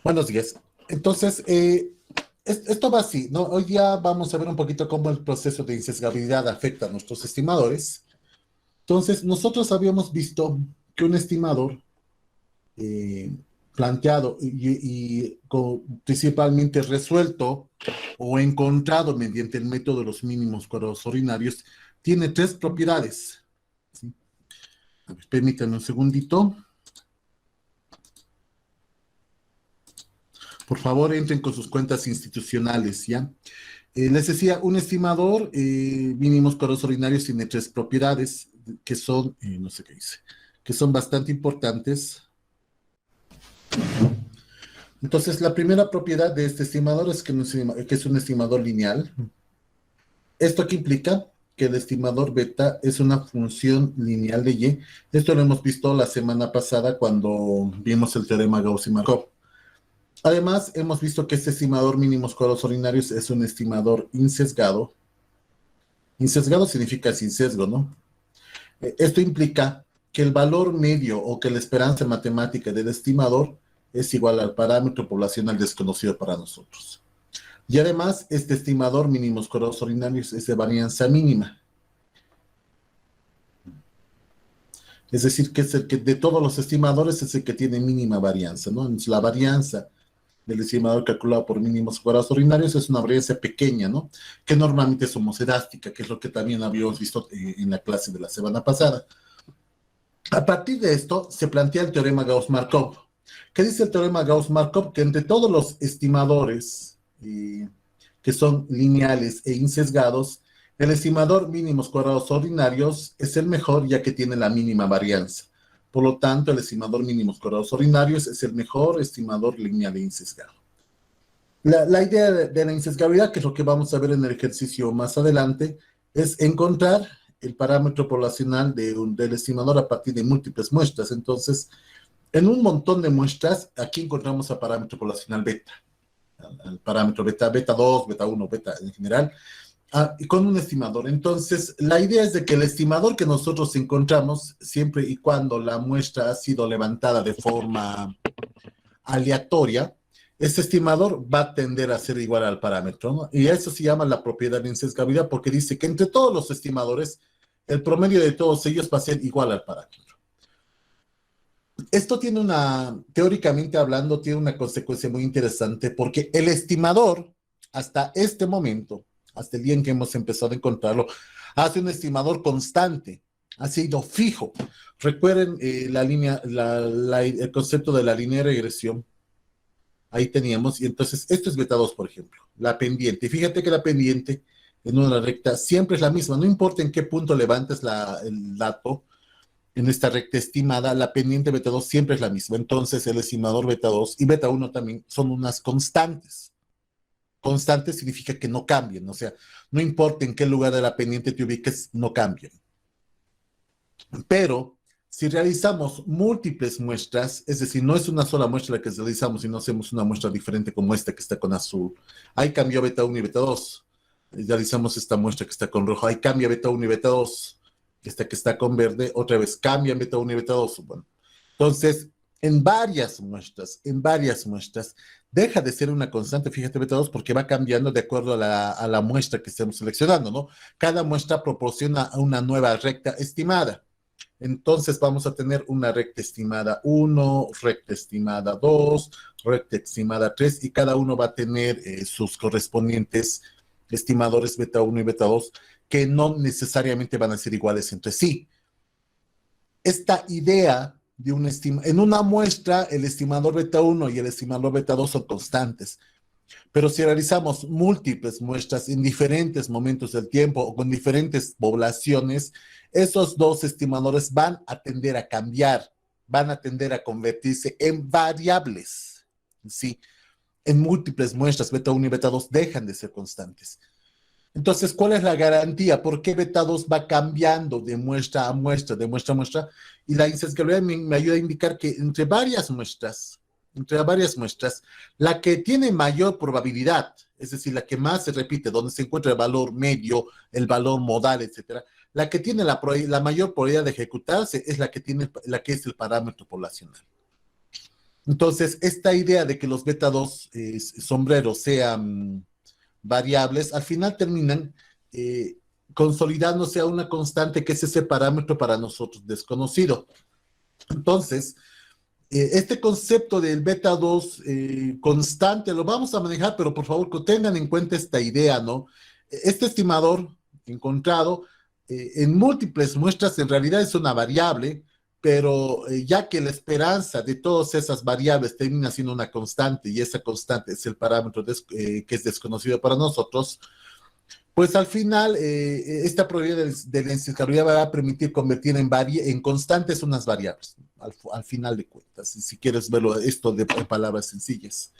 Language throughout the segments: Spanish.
Buenos días. Entonces, esto va así, ¿no? Hoy día vamos a ver un poquito cómo el proceso de insesgabilidad afecta a nuestros estimadores. Entonces, nosotros habíamos visto que un estimador eh, planteado principalmente resuelto o encontrado mediante el método de los mínimos cuadrados ordinarios tiene tres propiedades. ¿Sí? A ver, permítanme un segundito. Por favor, entren con sus cuentas institucionales, ¿ya? Les decía, un estimador mínimos cuadrados ordinarios tiene tres propiedades que son, no sé qué dice, que son bastante importantes. Entonces, la primera propiedad de este estimador es que es un estimador lineal. ¿Esto qué implica? Que el estimador beta es una función lineal de y. Esto lo hemos visto la semana pasada cuando vimos el teorema Gauss y Markov. Además, hemos visto que este estimador mínimos cuadrados ordinarios es un estimador insesgado. Insesgado significa sin sesgo, ¿no? Esto implica que el valor medio o que la esperanza matemática del estimador es igual al parámetro poblacional desconocido para nosotros. Y además, este estimador mínimos cuadrados ordinarios es de varianza mínima. Es decir, que es el que de todos los estimadores es el que tiene mínima varianza, ¿no? Entonces, la varianza del estimador calculado por mínimos cuadrados ordinarios es una varianza pequeña, ¿no? Que normalmente es homoscedástica, que es lo que también habíamos visto en la clase de la semana pasada. A partir de esto, se plantea el teorema Gauss-Markov. ¿Qué dice el teorema Gauss-Markov? Que entre todos los estimadores que son lineales e insesgados, el estimador mínimos cuadrados ordinarios es el mejor ya que tiene la mínima varianza. Por lo tanto, el estimador mínimos cuadrados ordinarios es el mejor estimador lineal e insesgado. La idea de la insesgabilidad, que es lo que vamos a ver en el ejercicio más adelante, es encontrar el parámetro poblacional del estimador a partir de múltiples muestras. Entonces, en un montón de muestras, aquí encontramos al parámetro poblacional beta, al parámetro beta, beta 2, beta 1, beta en general, y con un estimador. Entonces, la idea es de que el estimador que nosotros encontramos, siempre y cuando la muestra ha sido levantada de forma aleatoria, este estimador va a tender a ser igual al parámetro, ¿no? Y eso se llama la propiedad de insesgabilidad, porque dice que entre todos los estimadores, el promedio de todos ellos va a ser igual al parámetro. Esto tiene teóricamente hablando, tiene una consecuencia muy interesante, porque el estimador, hasta este momento, hasta el día en que hemos empezado a encontrarlo, hace un estimador constante, ha sido fijo. Recuerden el concepto de la línea de regresión. Ahí teníamos, y entonces esto es beta 2, por ejemplo, la pendiente. Y fíjate que la pendiente en una recta siempre es la misma, no importa en qué punto levantes el dato, en esta recta estimada, la pendiente beta 2 siempre es la misma. Entonces, el estimador beta 2 y beta 1 también son unas constantes. Constantes significa que no cambian, o sea, no importa en qué lugar de la pendiente te ubiques, no cambian. Pero, si realizamos múltiples muestras, es decir, no es una sola muestra la que realizamos, sino hacemos una muestra diferente como esta que está con azul. Ahí cambió beta 1 y beta 2. Realizamos esta muestra que está con rojo. Ahí cambia beta 1 y beta 2. Esta que está con verde, otra vez cambian beta 1 y beta 2. Bueno, entonces, en varias muestras, deja de ser una constante, fíjate, beta 2, porque va cambiando de acuerdo a la muestra que estemos seleccionando, ¿no? Cada muestra proporciona una nueva recta estimada. Entonces vamos a tener una recta estimada 1, recta estimada 2, recta estimada 3, y cada uno va a tener sus correspondientes estimadores beta 1 y beta 2, que no necesariamente van a ser iguales entre sí. Esta idea de en una muestra, el estimador beta 1 y el estimador beta 2 son constantes, pero si realizamos múltiples muestras en diferentes momentos del tiempo o con diferentes poblaciones, esos dos estimadores van a tender a cambiar, van a tender a convertirse en variables, ¿sí? En múltiples muestras, beta 1 y beta 2 dejan de ser constantes. Entonces, ¿cuál es la garantía? ¿Por qué beta 2 va cambiando de muestra a muestra, de muestra a muestra? Y la insesgabilidad me ayuda a indicar que entre varias muestras, la que tiene mayor probabilidad, es decir, la que más se repite, donde se encuentra el valor medio, el valor modal, etcétera, la que tiene la mayor probabilidad de ejecutarse es la que es el parámetro poblacional. Entonces, esta idea de que los beta 2 sombreros sean variables, al final terminan eh, consolidándose a una constante que es ese parámetro para nosotros desconocido. Entonces, este concepto del beta 2 constante lo vamos a manejar, pero por favor que tengan en cuenta esta idea, ¿no? Este estimador encontrado en múltiples muestras en realidad es una variable, pero ya que la esperanza de todas esas variables termina siendo una constante y esa constante es el parámetro que es desconocido para nosotros, pues al final esta probabilidad de la inestabilidad va a permitir convertir en constantes unas variables, al final de cuentas, si quieres verlo esto en palabras sencillas.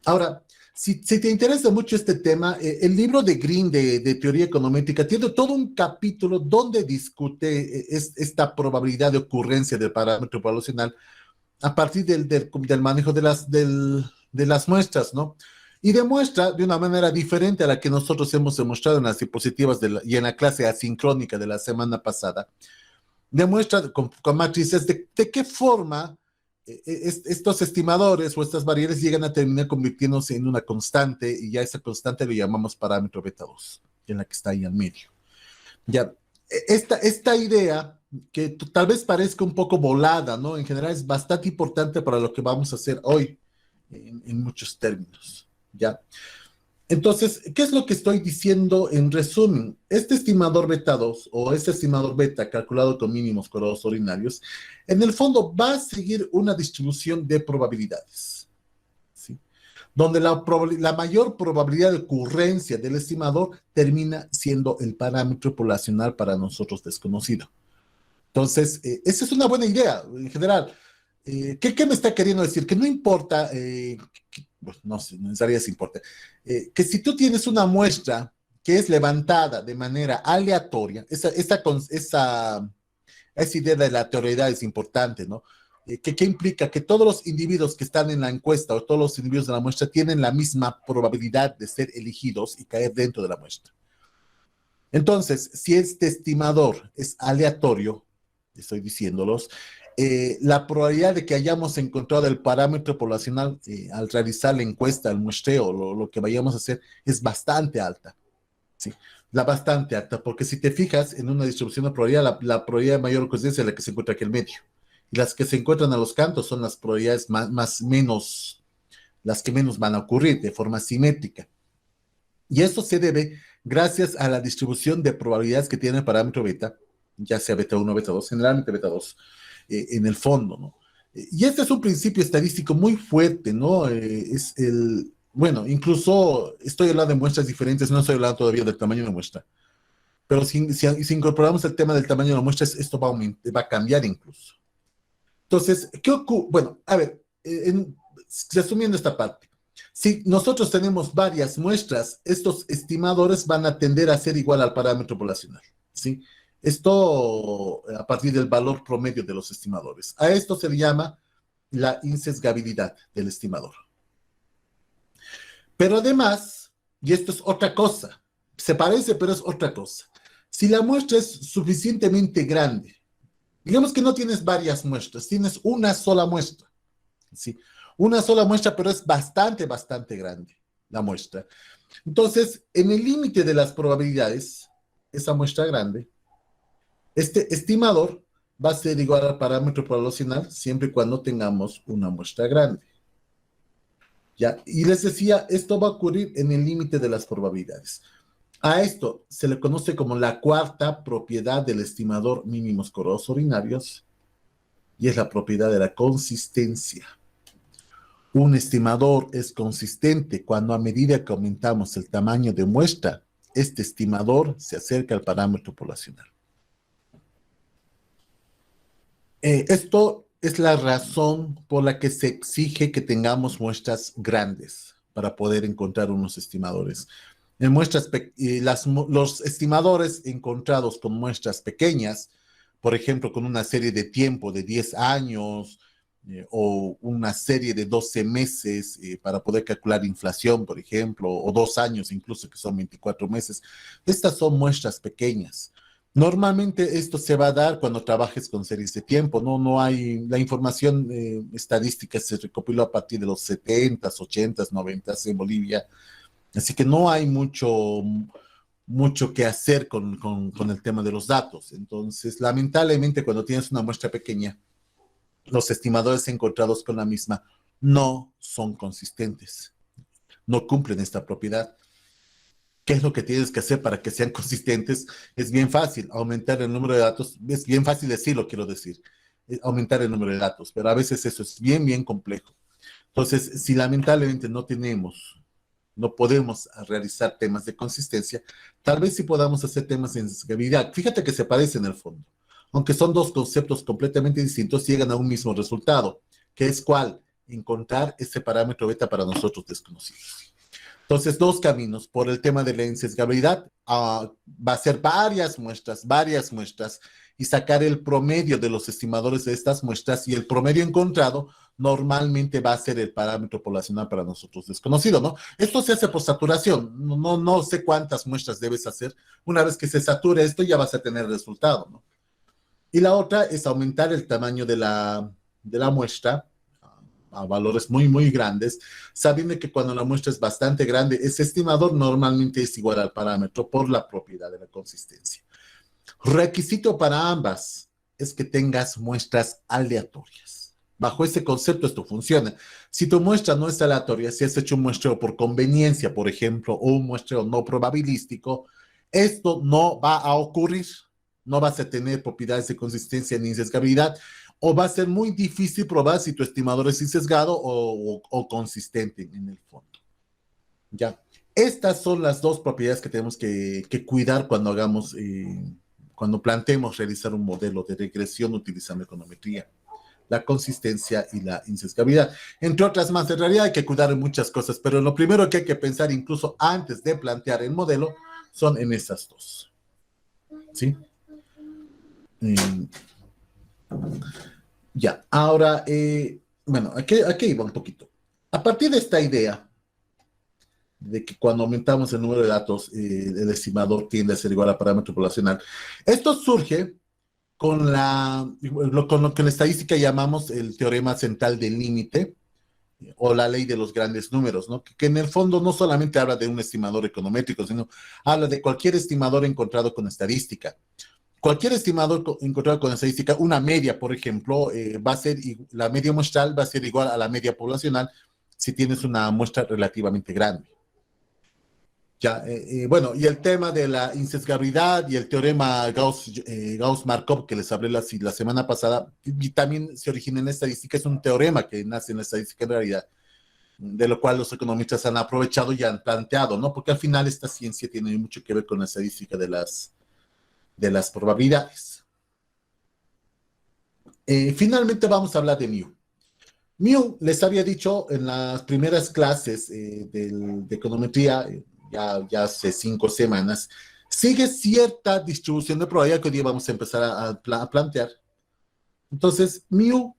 Ahora, si te interesa mucho este tema, el libro de Green de teoría econométrica tiene todo un capítulo donde discute esta probabilidad de ocurrencia del parámetro poblacional a partir del manejo de las muestras, ¿no? Y demuestra de una manera diferente a la que nosotros hemos demostrado en las diapositivas y en la clase asincrónica de la semana pasada. Demuestra con matrices de qué forma estos estimadores o estas variables llegan a terminar convirtiéndose en una constante y ya esa constante le llamamos parámetro beta 2, en la que está ahí al medio. Ya, esta idea que tal vez parezca un poco volada, ¿no? En general es bastante importante para lo que vamos a hacer hoy en muchos términos, ¿ya? Entonces, ¿qué es lo que estoy diciendo en resumen? Este estimador beta 2 o este estimador beta calculado con mínimos correos ordinarios, en el fondo va a seguir una distribución de probabilidades, ¿sí? Donde la mayor probabilidad de ocurrencia del estimador termina siendo el parámetro poblacional para nosotros desconocido. Entonces, esa es una buena idea en general. ¿Qué me está queriendo decir? Que no importa, pues no sé, no necesariamente importa, que si tú tienes una muestra que es levantada de manera aleatoria, esa idea de la aleatoriedad es importante, ¿no? ¿Qué implica? Que todos los individuos que están en la encuesta o todos los individuos de la muestra tienen la misma probabilidad de ser elegidos y caer dentro de la muestra. Entonces, si este estimador es aleatorio, estoy diciéndolos, la probabilidad de que hayamos encontrado el parámetro poblacional al realizar la encuesta, el muestreo, lo que vayamos a hacer, es bastante alta. ¿Sí? Bastante alta, porque si te fijas en una distribución de probabilidad, la probabilidad de mayor coincidencia es la que se encuentra aquí en medio. Y las que se encuentran a los cantos son las probabilidades las que menos van a ocurrir de forma simétrica. Y esto se debe gracias a la distribución de probabilidades que tiene el parámetro beta, ya sea beta 1 o beta 2, generalmente beta 2, en el fondo, ¿no? Y este es un principio estadístico muy fuerte, ¿no? Bueno, incluso estoy hablando de muestras diferentes, no estoy hablando todavía del tamaño de la muestra, pero si incorporamos el tema del tamaño de la muestra, esto va a cambiar incluso. Entonces, ¿qué ocurre? Bueno, a ver, resumiendo esta parte, si nosotros tenemos varias muestras, estos estimadores van a tender a ser igual al parámetro poblacional, ¿sí? Esto a partir del valor promedio de los estimadores. A esto se le llama la insesgabilidad del estimador. Pero además, y esto es otra cosa, se parece, pero es otra cosa. Si la muestra es suficientemente grande, digamos que no tienes varias muestras, tienes una sola muestra, ¿sí? Una sola muestra, pero es bastante grande la muestra. Entonces, en el límite de las probabilidades, esa muestra grande, este estimador va a ser igual al parámetro poblacional siempre y cuando tengamos una muestra grande. ¿Ya? Y les decía, esto va a ocurrir en el límite de las probabilidades. A esto se le conoce como la cuarta propiedad del estimador mínimos correos ordinarios y es la propiedad de la consistencia. Un estimador es consistente cuando a medida que aumentamos el tamaño de muestra, este estimador se acerca al parámetro poblacional. Esto es la razón por la que se exige que tengamos muestras grandes para poder encontrar unos estimadores. En los estimadores encontrados con muestras pequeñas, por ejemplo, con una serie de tiempo de 10 años o una serie de 12 meses para poder calcular inflación, por ejemplo, o 2 años incluso, que son 24 meses, estas son muestras pequeñas. Normalmente esto se va a dar cuando trabajes con series de tiempo, ¿no? No hay, la información estadística se recopiló a partir de los 70s, 80s, 90s en Bolivia, así que no hay mucho que hacer con el tema de los datos. Entonces, lamentablemente, cuando tienes una muestra pequeña, los estimadores encontrados con la misma no son consistentes, no cumplen esta propiedad. ¿Qué es lo que tienes que hacer para que sean consistentes? Es bien fácil, aumentar el número de datos. Es bien fácil decirlo, quiero decir, aumentar el número de datos, pero a veces eso es bien, bien complejo. Entonces, si lamentablemente no podemos realizar temas de consistencia, tal vez sí podamos hacer temas de inestabilidad. Fíjate que se parecen en el fondo. Aunque son dos conceptos completamente distintos, llegan a un mismo resultado, que es cuál, encontrar ese parámetro beta para nosotros desconocido. Entonces, dos caminos. Por el tema de la insesgabilidad, va a ser varias muestras, y sacar el promedio de los estimadores de estas muestras, y el promedio encontrado normalmente va a ser el parámetro poblacional para nosotros desconocido, ¿no? Esto se hace por saturación. No sé cuántas muestras debes hacer. Una vez que se sature esto, ya vas a tener el resultado, ¿no? Y la otra es aumentar el tamaño de la muestra a valores muy, muy grandes, sabiendo que cuando la muestra es bastante grande, ese estimador normalmente es igual al parámetro por la propiedad de la consistencia. Requisito para ambas es que tengas muestras aleatorias. Bajo ese concepto esto funciona. Si tu muestra no es aleatoria, si has hecho un muestreo por conveniencia, por ejemplo, o un muestreo no probabilístico, esto no va a ocurrir. No vas a tener propiedades de consistencia ni sesgabilidad, o va a ser muy difícil probar si tu estimador es sesgado o consistente en el fondo. Ya. Estas son las dos propiedades que tenemos que cuidar cuando planteemos realizar un modelo de regresión utilizando econometría: la consistencia y la insesgabilidad. Entre otras más, en realidad hay que cuidar de muchas cosas, pero lo primero que hay que pensar, incluso antes de plantear el modelo, son en esas dos. ¿Sí? Ya, ahora, bueno, aquí iba un poquito. A partir de esta idea de que cuando aumentamos el número de datos, el estimador tiende a ser igual al parámetro poblacional, esto surge con lo que en estadística llamamos el teorema central del límite, o la ley de los grandes números, ¿no? Que en el fondo no solamente habla de un estimador econométrico, sino habla de cualquier estimador encontrado con estadística. Cualquier estimador encontrado con estadística, una media, por ejemplo, la media muestral va a ser igual a la media poblacional si tienes una muestra relativamente grande. Ya, bueno, y el tema de la insesgabilidad y el teorema Gauss-Markov que les hablé la semana pasada, y también se origina en la estadística, es un teorema que nace en la estadística en realidad, de lo cual los economistas han aprovechado y han planteado, ¿no? Porque al final esta ciencia tiene mucho que ver con la estadística de las probabilidades. Finalmente vamos a hablar de mu. Mu, les había dicho en las primeras clases de econometría, ya hace 5 semanas, sigue cierta distribución de probabilidad que hoy día vamos a empezar a plantear. Entonces, mu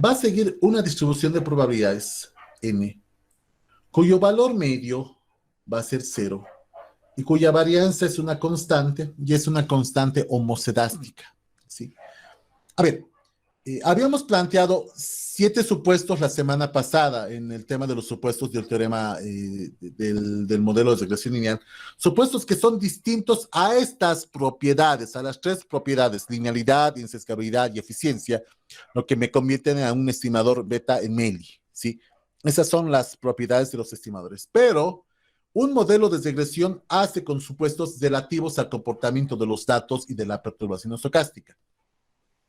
va a seguir una distribución de probabilidades n, cuyo valor medio va a ser 0 y cuya varianza es una constante, y es una constante homocedástica, ¿sí? A ver, habíamos planteado 7 supuestos la semana pasada en el tema de los supuestos del teorema del modelo de regresión lineal. Supuestos que son distintos a estas propiedades, a las 3 propiedades: linealidad, insesgabilidad y eficiencia, lo que me convierten en un estimador beta en Meli, ¿sí? Esas son las propiedades de los estimadores. Pero un modelo de regresión hace con supuestos relativos al comportamiento de los datos y de la perturbación estocástica.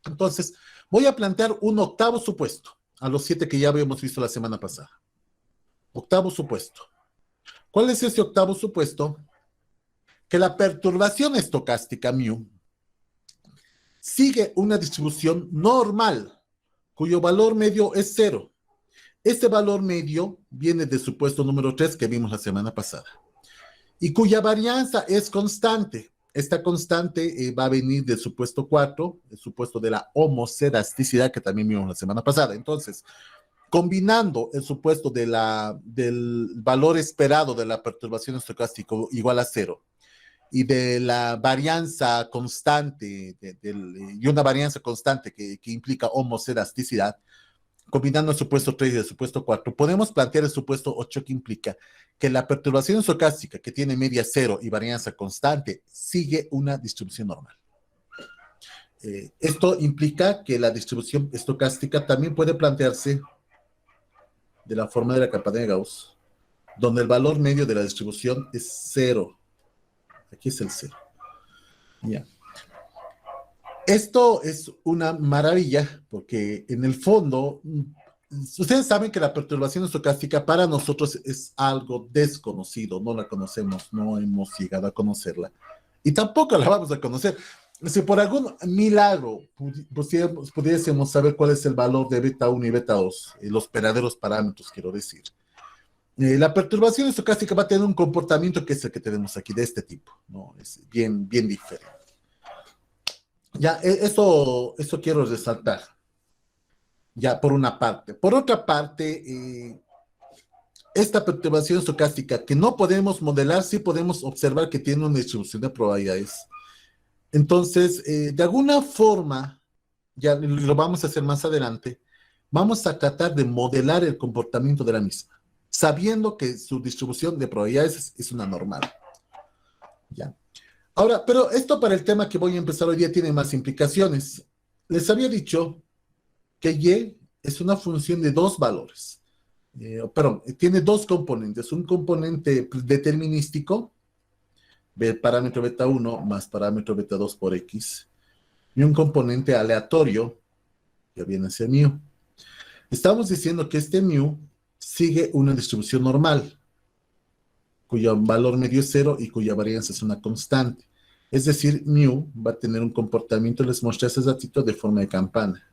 Entonces, voy a plantear un octavo supuesto, a los 7 que ya habíamos visto la semana pasada. Octavo supuesto. ¿Cuál es ese octavo supuesto? Que la perturbación estocástica mu sigue una distribución normal, cuyo valor medio es 0. Este valor medio viene del supuesto número 3 que vimos la semana pasada, y cuya varianza es constante. Esta constante va a venir del supuesto 4, el supuesto de la homocelasticidad que también vimos la semana pasada. Entonces, combinando el supuesto del valor esperado de la perturbación estocástica igual a 0 y de la varianza constante, y una varianza constante que implica homoscedasticidad, combinando el supuesto 3 y el supuesto 4, podemos plantear el supuesto 8 que implica que la perturbación estocástica que tiene media cero y varianza constante sigue una distribución normal. Esto implica que la distribución estocástica también puede plantearse de la forma de la campana de Gauss, donde el valor medio de la distribución es cero. Aquí es el cero. Ya. Esto es una maravilla porque en el fondo, ustedes saben que la perturbación estocástica para nosotros es algo desconocido, no la conocemos, no hemos llegado a conocerla y tampoco la vamos a conocer. Si por algún milagro pudiésemos saber cuál es el valor de beta 1 y beta 2, los verdaderos parámetros, quiero decir, la perturbación estocástica va a tener un comportamiento que es el que tenemos aquí, de este tipo, ¿no? Es bien, bien diferente. Ya, eso quiero resaltar, ya por una parte. Por otra parte, esta perturbación estocástica que no podemos modelar, sí podemos observar que tiene una distribución de probabilidades. Entonces, de alguna forma, ya lo vamos a hacer más adelante, vamos a tratar de modelar el comportamiento de la misma, sabiendo que su distribución de probabilidades es una normal. ¿Ya? Ahora, pero esto para el tema que voy a empezar hoy día tiene más implicaciones. Les había dicho que Y es una función de dos valores. Perdón, tiene dos componentes. Un componente determinístico, parámetro beta 1 más parámetro beta 2 por X, y un componente aleatorio, que viene a ser mu. Estamos diciendo que este mu sigue una distribución normal, cuyo valor medio es cero y cuya varianza es una constante. Es decir, mu va a tener un comportamiento, les mostré hace ratito, de forma de campana.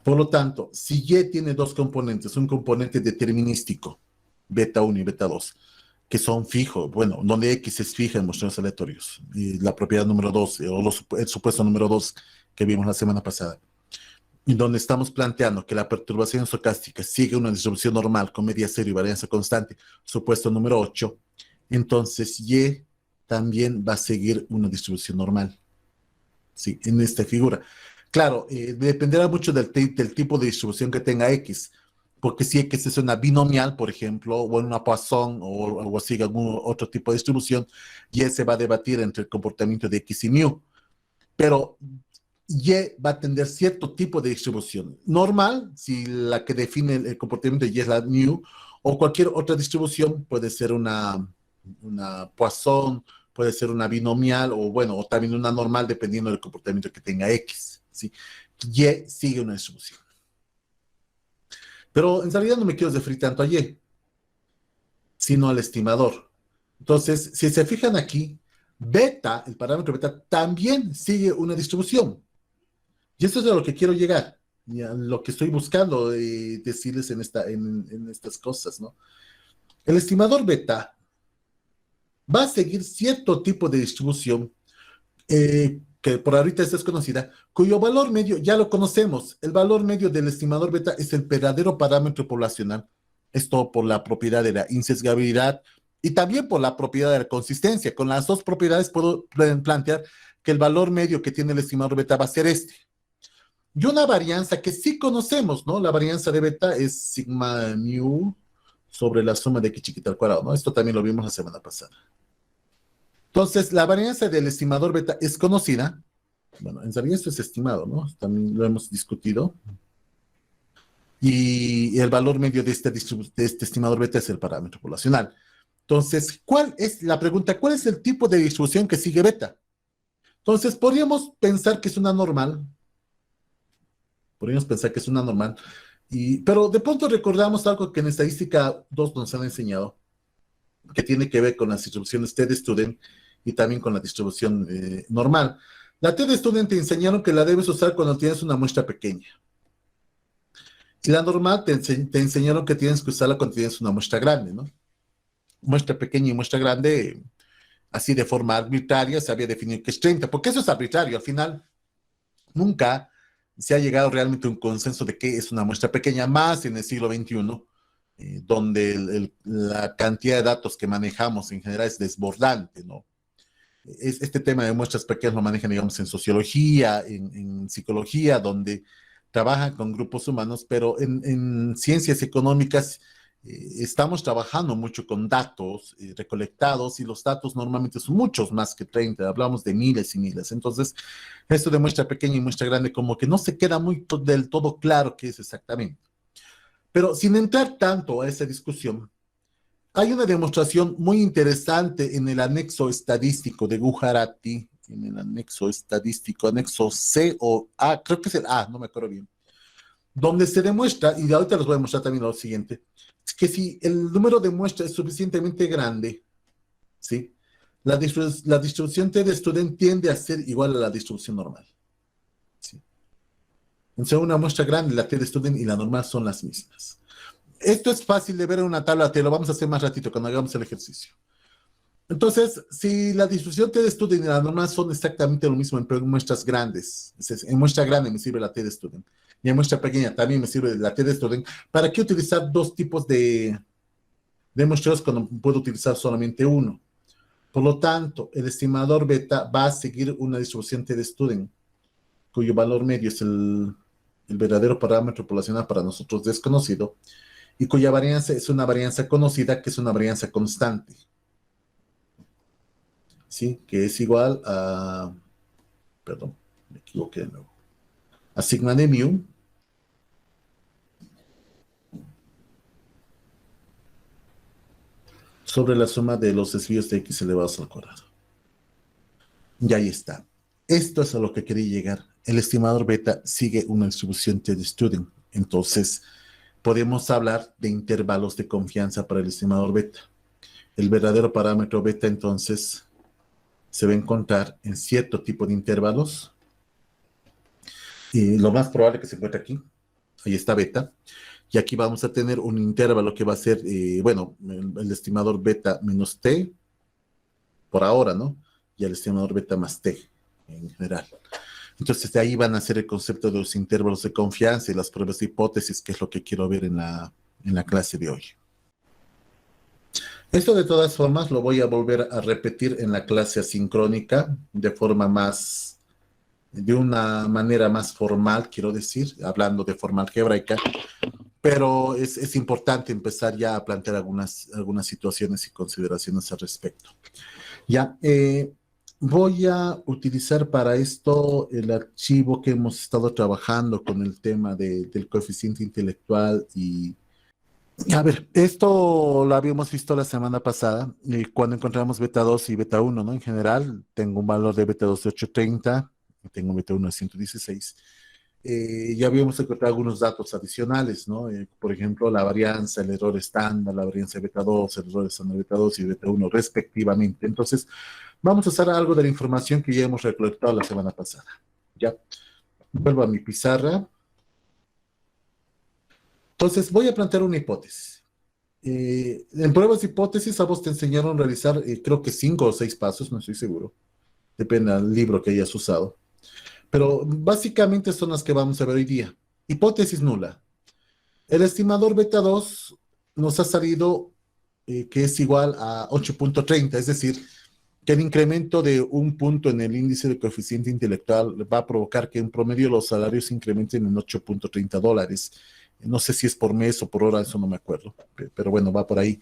Por lo tanto, si Y tiene dos componentes, un componente determinístico, beta 1 y beta 2, que son fijos, bueno, donde X es fija en mostrados aleatorios, y la propiedad número 2, o el supuesto número 2 que vimos la semana pasada, y donde estamos planteando que la perturbación estocástica sigue una distribución normal con media cero y varianza constante, supuesto número 8, entonces Y también va a seguir una distribución normal. Sí, en esta figura. Claro, dependerá mucho del tipo de distribución que tenga X, porque si X es una binomial, por ejemplo, o en una Poisson o algo así, algún otro tipo de distribución, Y se va a debatir entre el comportamiento de X y mu. Pero Y va a tener cierto tipo de distribución. Normal, si la que define el comportamiento de Y es la mu, o cualquier otra distribución, puede ser una Poisson, puede ser una binomial, o bueno, o también una normal, dependiendo del comportamiento que tenga X, ¿sí? Y sigue una distribución. Pero en realidad no me quiero referir tanto a Y, sino al estimador. Entonces, si se fijan aquí, beta, el parámetro beta, también sigue una distribución. Y eso es a lo que quiero llegar, y a lo que estoy buscando decirles en estas cosas, ¿no? El estimador beta va a seguir cierto tipo de distribución que por ahorita es desconocida, cuyo valor medio ya lo conocemos. El valor medio del estimador beta es el verdadero parámetro poblacional. Esto por la propiedad de la insesgabilidad y también por la propiedad de la consistencia. Con las dos propiedades puedo plantear que el valor medio que tiene el estimador beta va a ser este. Y una varianza que sí conocemos, ¿no? La varianza de beta es sigma mu sobre la suma de x chiquita al cuadrado, ¿no? Esto también lo vimos la semana pasada. Entonces, la varianza del estimador beta es conocida. Bueno, en realidad esto es estimado, ¿no? También lo hemos discutido. Y el valor medio de este estimador beta es el parámetro poblacional. Entonces, ¿cuál es la pregunta? ¿Cuál es el tipo de distribución que sigue beta? Entonces, podríamos pensar que es una normal. Podríamos pensar que es una normal. Pero de pronto recordamos algo que en estadística 2 nos han enseñado, que tiene que ver con las distribuciones T-de-student y también con la distribución normal. La T-de-student te enseñaron que la debes usar cuando tienes una muestra pequeña. Y la normal te enseñaron que tienes que usarla cuando tienes una muestra grande, ¿no? Muestra pequeña y muestra grande, así de forma arbitraria, se había definido que es 30, porque eso es arbitrario. Al final, nunca se ha llegado realmente a un consenso de qué es una muestra pequeña, más en el siglo XXI, donde la cantidad de datos que manejamos en general es desbordante, ¿no? Este tema de muestras pequeñas lo manejan, digamos, en sociología, en psicología, donde trabajan con grupos humanos, pero en ciencias económicas estamos trabajando mucho con datos recolectados y los datos normalmente son muchos más que 30, hablamos de miles y miles. Entonces, esto de muestra pequeña y muestra grande como que no se queda muy del todo claro qué es exactamente. Pero sin entrar tanto a esa discusión, hay una demostración muy interesante en el anexo estadístico de Gujarati, en el anexo estadístico, anexo C o A, creo que es el A, no me acuerdo bien, donde se demuestra, y ahorita les voy a mostrar también lo siguiente, es que si el número de muestras es suficientemente grande, ¿sí? La distribución T de student tiende a ser igual a la distribución normal. ¿Sí? Entonces, una muestra grande, la T de student y la normal son las mismas. Esto es fácil de ver en una tabla, te lo vamos a hacer más ratito cuando hagamos el ejercicio. Entonces, si la distribución T de student y la normal son exactamente lo mismo en muestras grandes, en muestra grande me sirve la T de student y en muestra pequeña también me sirve la T de student, ¿para qué utilizar dos tipos de muestreos cuando puedo utilizar solamente uno? Por lo tanto, el estimador beta va a seguir una distribución T de student, cuyo valor medio es el verdadero parámetro poblacional para nosotros desconocido, y cuya varianza es una varianza conocida, que es una varianza constante. ¿Sí? Que es igual a, perdón, me equivoqué de nuevo, a sigma de mu sobre la suma de los desvíos de x elevados al cuadrado. Y ahí está. Esto es a lo que quería llegar. El estimador beta sigue una distribución T de student. Entonces, podemos hablar de intervalos de confianza para el estimador beta. El verdadero parámetro beta, entonces, se va a encontrar en cierto tipo de intervalos. Y lo más probable que se encuentre aquí, ahí está beta. Y aquí vamos a tener un intervalo que va a ser, bueno, el estimador beta menos t, por ahora, ¿no? Y el estimador beta más t, en general. Entonces, de ahí van a ser el concepto de los intervalos de confianza y las pruebas de hipótesis, que es lo que quiero ver en la clase de hoy. Esto, de todas formas, lo voy a volver a repetir en la clase asincrónica, de una manera más formal, quiero decir, hablando de forma algebraica, pero es importante empezar ya a plantear algunas situaciones y consideraciones al respecto. Ya, voy a utilizar para esto el archivo que hemos estado trabajando con el tema del coeficiente intelectual y... A ver, esto lo habíamos visto la semana pasada, cuando encontramos beta 2 y beta 1, ¿no? En general, tengo un valor de beta 2 de 830, tengo un beta 1 de 116. Ya habíamos encontrado algunos datos adicionales, ¿no? Por ejemplo, la varianza, el error estándar, la varianza de beta 2, el error estándar de beta 2 y beta 1, respectivamente. Entonces, vamos a usar algo de la información que ya hemos recolectado la semana pasada. Ya, vuelvo a mi pizarra. Entonces, voy a plantear una hipótesis. En pruebas de hipótesis, a vos te enseñaron a realizar, creo que 5 o 6 pasos, no estoy seguro. Depende del libro que hayas usado. Pero básicamente son las que vamos a ver hoy día. Hipótesis nula. El estimador beta 2 nos ha salido que es igual a 8.30, es decir, que el incremento de un punto en el índice de coeficiente intelectual va a provocar que en promedio los salarios se incrementen en $8.30. No sé si es por mes o por hora, eso no me acuerdo, pero bueno, va por ahí.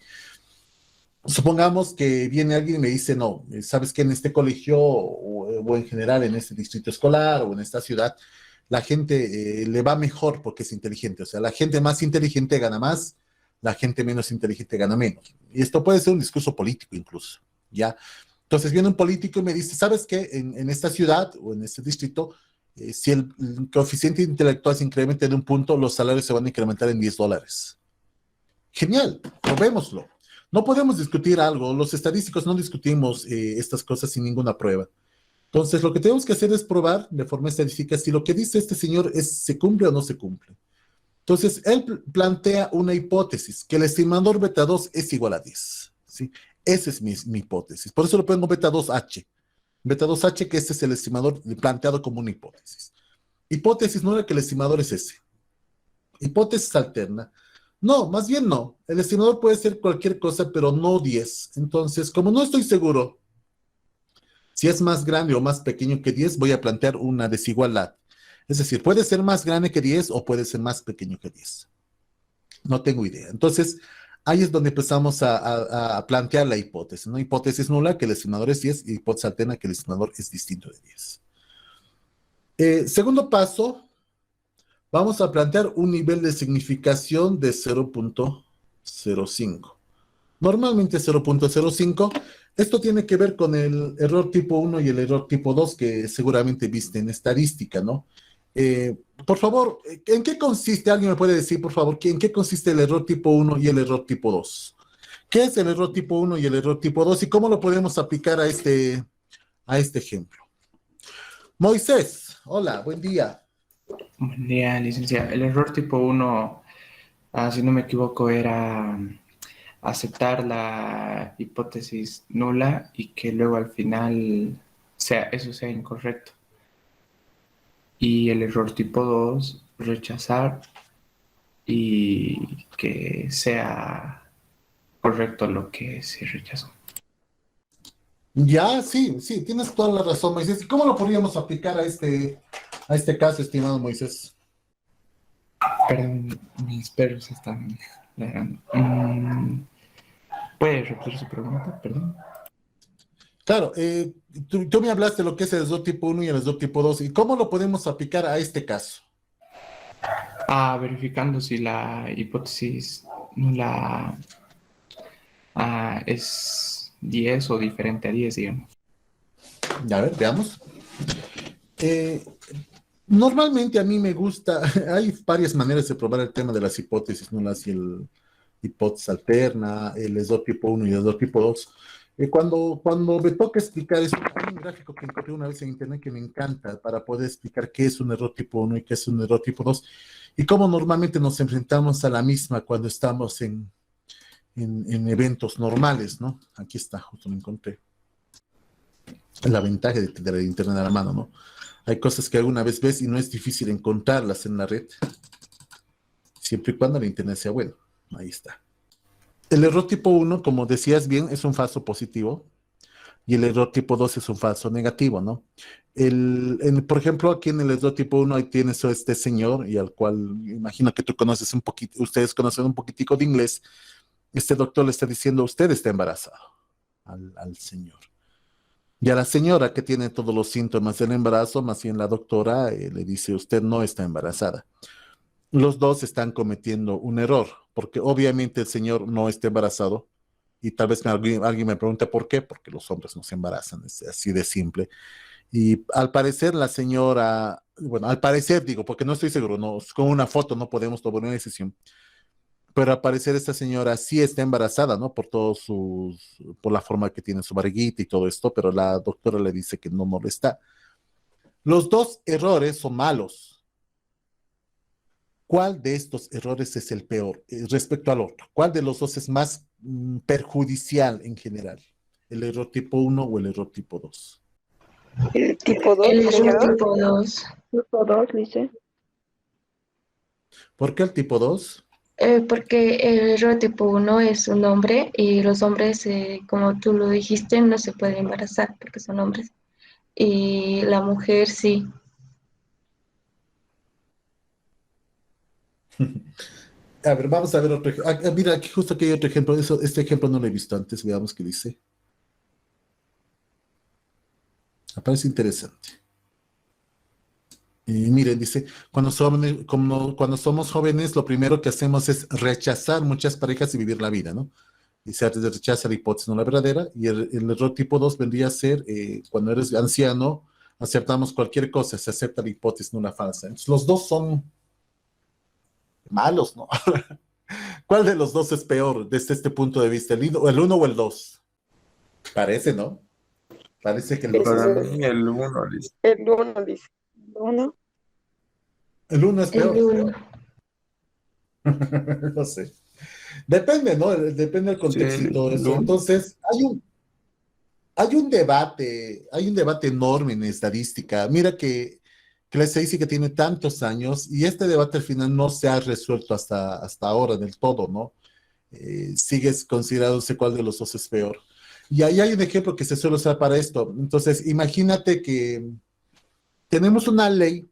Supongamos que viene alguien y me dice, no, sabes que en este colegio o en general en este distrito escolar o en esta ciudad, la gente le va mejor porque es inteligente. O sea, la gente más inteligente gana más, la gente menos inteligente gana menos. Y esto puede ser un discurso político incluso, ¿ya? Entonces viene un político y me dice, ¿sabes qué? En esta ciudad o en este distrito, si el coeficiente intelectual se incrementa de un punto, los salarios se van a incrementar en $10. Genial, probémoslo. No podemos discutir algo, los estadísticos no discutimos estas cosas sin ninguna prueba. Entonces, lo que tenemos que hacer es probar de forma estadística si lo que dice este señor se cumple o no se cumple. Entonces, él plantea una hipótesis, que el estimador beta 2 es igual a 10. ¿Sí? Esa es mi hipótesis. Por eso lo pongo beta 2H. Beta 2H, que este es el estimador planteado como una hipótesis. Hipótesis no era que el estimador es ese. Hipótesis alterna. No, más bien no. El estimador puede ser cualquier cosa, pero no 10. Entonces, como no estoy seguro Si es más grande o más pequeño que 10, voy a plantear una desigualdad. Es decir, puede ser más grande que 10 o puede ser más pequeño que 10. No tengo idea. Entonces, ahí es donde empezamos a plantear la hipótesis, ¿no? Hipótesis nula, que el estimador es 10, y hipótesis alterna, que el estimador es distinto de 10. Segundo paso, vamos a plantear un nivel de significación de 0.05. Normalmente 0.05. Esto tiene que ver con el error tipo 1 y el error tipo 2 que seguramente viste en estadística, ¿no? Por favor, ¿en qué consiste? ¿Alguien me puede decir, por favor, en qué consiste el error tipo 1 y el error tipo 2? ¿Qué es el error tipo 1 y el error tipo 2 y cómo lo podemos aplicar a este ejemplo? Moisés, hola, buen día. Buen día, licenciado. El error tipo uno, si no me equivoco, era aceptar la hipótesis nula y que luego al final eso sea incorrecto. Y el error tipo 2, rechazar y que sea correcto lo que se rechazó. Ya, sí, sí, tienes toda la razón, Moisés. ¿Y cómo lo podríamos aplicar a este caso, estimado Moisés? Perdón, mis perros están ladrando. ¿Puede repetir su pregunta? Perdón. Claro, tú me hablaste de lo que es el SDOT tipo 1 y el SDOT tipo 2. ¿Y cómo lo podemos aplicar a este caso? Verificando si la hipótesis nula es 10 o diferente a 10, digamos. Ya, a ver, veamos. Eh, Normalmente a mí me gusta, hay varias maneras de probar el tema de las hipótesis nulas y el hipótesis alterna, el SDOT tipo 1 y el SDOT tipo 2. Cuando me toca explicar eso, hay un gráfico que encontré una vez en internet que me encanta para poder explicar qué es un error tipo 1 y qué es un error tipo 2 y cómo normalmente nos enfrentamos a la misma cuando estamos en eventos normales, ¿no? Aquí está, justo lo encontré. La ventaja de tener el internet a la mano, ¿no? Hay cosas que alguna vez ves y no es difícil encontrarlas en la red, siempre y cuando el internet sea bueno. Ahí está. El error tipo 1, como decías bien, es un falso positivo y el error tipo 2 es un falso negativo, ¿no? Por ejemplo, aquí en el error tipo 1 ahí tienes a este señor y al cual imagino que tú conoces un poquito, ustedes conocen un poquitico de inglés. Este doctor le está diciendo, usted está embarazado al señor. Y a la señora que tiene todos los síntomas del embarazo, más bien la doctora le dice, usted no está embarazada. Los dos están cometiendo un error, porque obviamente el señor no está embarazado, y tal vez alguien me pregunte por qué, porque los hombres no se embarazan, es así de simple. Y al parecer la señora, bueno, al parecer digo, porque no estoy seguro, no, con una foto no podemos tomar una decisión, pero al parecer esta señora sí está embarazada, ¿no? Por la forma que tiene su barriguita y todo esto, pero la doctora le dice que no lo está. Los dos errores son malos. ¿Cuál de estos errores es el peor respecto al otro? ¿Cuál de los dos es más perjudicial en general? ¿El error tipo 1 o el error tipo 2? El tipo 2, El error licenciado. tipo 2, Tipo 2, dice. ¿Por qué el tipo 2? porque el error tipo 1 es un hombre y los hombres, como tú lo dijiste, no se pueden embarazar porque son hombres. Y la mujer sí. A ver, vamos a ver otro ejemplo. Mira, aquí justo aquí hay otro ejemplo. Este ejemplo no lo he visto antes. Veamos qué dice. Me parece interesante. Y miren, dice, cuando somos jóvenes, lo primero que hacemos es rechazar muchas parejas y vivir la vida, ¿no? Y se rechaza la hipótesis, no la verdadera. Y el error tipo 2 vendría a ser, cuando eres anciano, aceptamos cualquier cosa, se acepta la hipótesis, no la falsa. Entonces, los dos son malos, ¿no? ¿Cuál de los dos es peor desde este punto de vista? ¿El uno o el 2? Parece, ¿no? Parece que el 2 es Para peor. mí el uno, listo. El 1, dice. El 1. El uno es El peor. 1. No sé. Depende, ¿no? Depende del Sí, contexto y todo el eso. uno. Entonces, hay un debate enorme en estadística. Mira que la estadística tiene tantos años y este debate al final no se ha resuelto hasta ahora del todo, ¿no? Sigues considerándose cuál de los dos es peor. Y ahí hay un ejemplo que se suele usar para esto. Entonces, imagínate que tenemos una ley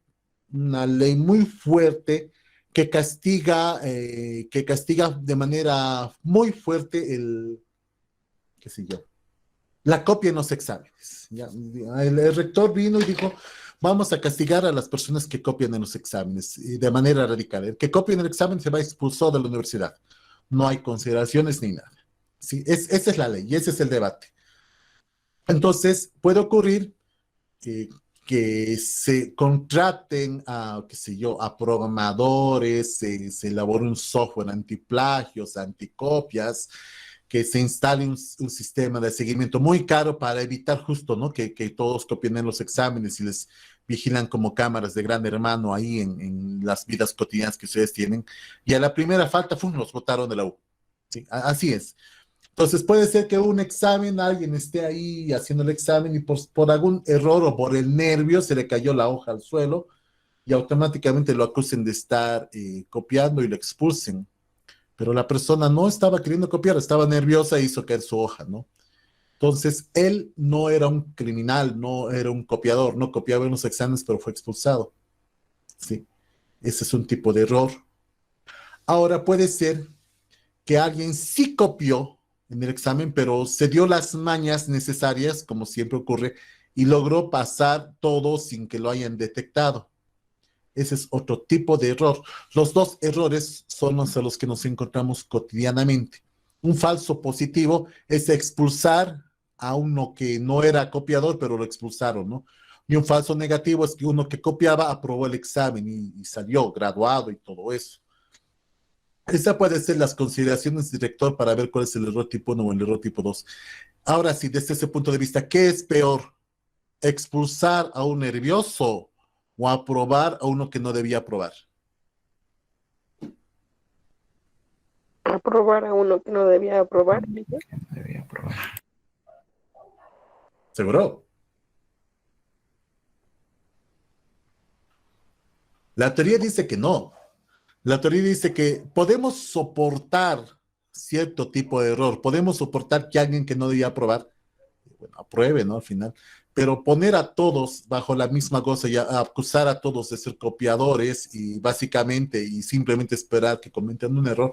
muy fuerte que castiga de manera muy fuerte qué sé yo, la copia en los exámenes. ¿Ya? El rector vino y dijo, vamos a castigar a las personas que copian en los exámenes y de manera radical. El que copie en el examen se va expulsado de la universidad. No hay consideraciones ni nada. ¿Sí? Esa es la ley y ese es el debate. Entonces, puede ocurrir que se contraten a, qué sé yo, a programadores, se elabore un software antiplagios, anticopias, que se instale un sistema de seguimiento muy caro para evitar justo, ¿no? Que todos copien en los exámenes y les vigilan como cámaras de gran hermano ahí en las vidas cotidianas que ustedes tienen. Y a la primera falta, ¡fum!, los botaron de la U. ¿Sí? Así es. Entonces puede ser que un examen, alguien esté ahí haciendo el examen y por algún error o por el nervio se le cayó la hoja al suelo y automáticamente lo acusen de estar copiando y lo expulsen. Pero la persona no estaba queriendo copiar, estaba nerviosa e hizo caer su hoja, ¿no? Entonces él no era un criminal, no era un copiador, no copiaba en los exámenes, pero fue expulsado. Sí, ese es un tipo de error. Ahora puede ser que alguien sí copió en el examen, pero se dio las mañas necesarias, como siempre ocurre, y logró pasar todo sin que lo hayan detectado. Ese es otro tipo de error. Los dos errores son los que nos encontramos cotidianamente. Un falso positivo es expulsar a uno que no era copiador, pero lo expulsaron, ¿no? Y un falso negativo es que uno que copiaba aprobó el examen y salió graduado y todo eso. Esa puede ser las consideraciones del director para ver cuál es el error tipo 1 o el error tipo 2. Ahora sí, desde ese punto de vista, ¿qué es peor? ¿Expulsar a un nervioso o aprobar a uno que no debía aprobar? Aprobar a uno que no debía aprobar. ¿Dice? Que no debía probar. ¿Seguro? La teoría dice que no. La teoría dice que podemos soportar cierto tipo de error, podemos soportar que alguien que no debía aprobar, bueno, apruebe, ¿no? Al final, pero poner a todos bajo la misma cosa y acusar a todos de ser copiadores y básicamente y simplemente esperar que cometen un error